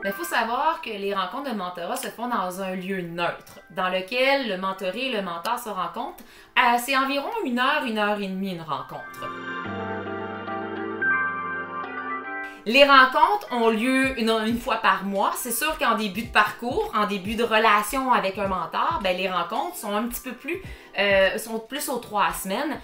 Mais il faut savoir que les rencontres de mentorat se font dans un lieu neutre, dans lequel le mentoré et le mentor se rencontrent. C'est environ 1 heure et demie une rencontre. Les rencontres ont lieu une fois par mois. C'est sûr qu'en début de parcours, en début de relation avec un mentor, ben, les rencontres sont un petit peu plus, sont plus aux 3 semaines.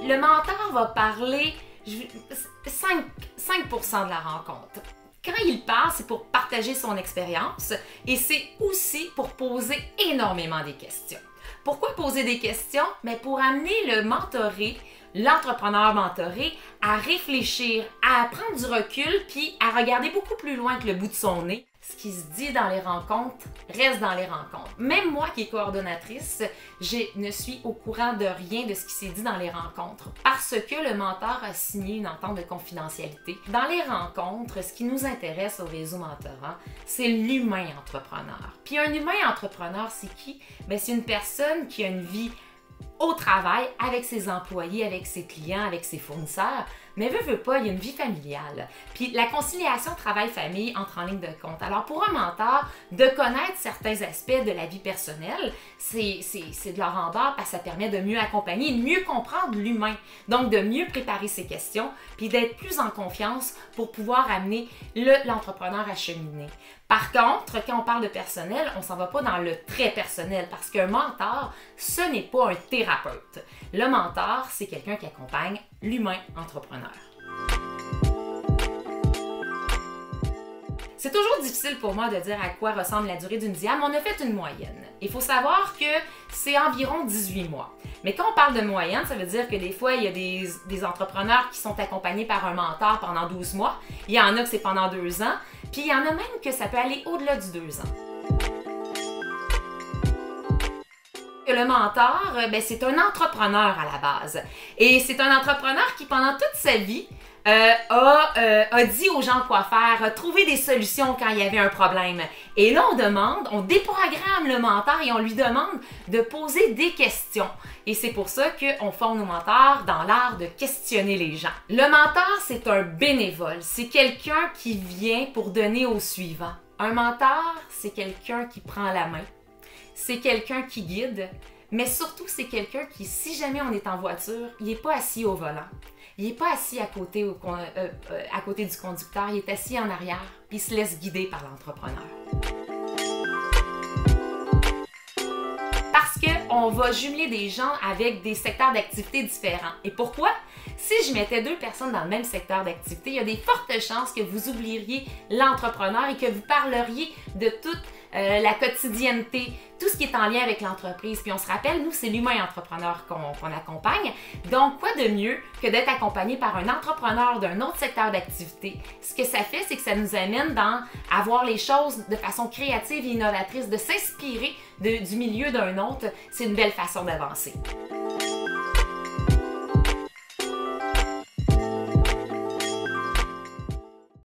Le mentor va parler 5% de la rencontre. Quand il parle, c'est pour partager son expérience et c'est aussi pour poser énormément des questions. Pourquoi poser des questions? Mais pour amener le mentoré, l'entrepreneur mentoré, à réfléchir, à prendre du recul puis à regarder beaucoup plus loin que le bout de son nez. Ce qui se dit dans les rencontres reste dans les rencontres. Même moi qui est coordonnatrice, je ne suis au courant de rien de ce qui s'est dit dans les rencontres parce que le mentor a signé une entente de confidentialité. Dans les rencontres, ce qui nous intéresse au réseau mentorat, c'est l'humain entrepreneur. Puis un humain entrepreneur, c'est qui? Bien, c'est une personne qui a une vie au travail, avec ses employés, avec ses clients, avec ses fournisseurs, mais veut pas, il y a une vie familiale. Puis la conciliation travail-famille entre en ligne de compte. Alors pour un mentor, de connaître certains aspects de la vie personnelle, c'est de leur rembord parce que ça permet de mieux accompagner, de mieux comprendre l'humain. Donc de mieux préparer ses questions, puis d'être plus en confiance pour pouvoir amener l'entrepreneur à cheminer. Par contre, quand on parle de personnel, on s'en va pas dans le très personnel parce qu'un mentor, ce n'est pas un thérapeute. Le mentor, c'est quelqu'un qui accompagne l'humain entrepreneur. C'est toujours difficile pour moi de dire à quoi ressemble la durée d'une DIA, mais on a fait une moyenne. Il faut savoir que c'est environ 18 mois. Mais quand on parle de moyenne, ça veut dire que des fois, il y a des entrepreneurs qui sont accompagnés par un mentor pendant 12 mois. Il y en a que c'est pendant 2 ans. Puis il y en a même que ça peut aller au-delà du 2 ans. Le mentor, ben, c'est un entrepreneur à la base. Et c'est un entrepreneur qui, pendant toute sa vie, a dit aux gens quoi faire, a trouvé des solutions quand il y avait un problème. Et là, on déprogramme le mentor et on lui demande de poser des questions. Et c'est pour ça qu'on forme nos mentors dans l'art de questionner les gens. Le mentor, c'est un bénévole. C'est quelqu'un qui vient pour donner au suivant. Un mentor, c'est quelqu'un qui prend la main. C'est quelqu'un qui guide. Mais surtout, c'est quelqu'un qui, si jamais on est en voiture, il n'est pas assis au volant. Il n'est pas assis à côté du conducteur, il est assis en arrière, puis il se laisse guider par l'entrepreneur. Parce qu'on va jumeler des gens avec des secteurs d'activité différents. Et pourquoi? Si je mettais 2 personnes dans le même secteur d'activité, il y a des fortes chances que vous oublieriez l'entrepreneur et que vous parleriez de toute la quotidienneté, tout ce qui est en lien avec l'entreprise. Puis on se rappelle, nous, c'est l'humain entrepreneur qu'on accompagne. Donc, quoi de mieux que d'être accompagné par un entrepreneur d'un autre secteur d'activité? Ce que ça fait, c'est que ça nous amène à voir les choses de façon créative et innovatrice, de s'inspirer du milieu d'un autre. C'est une belle façon d'avancer.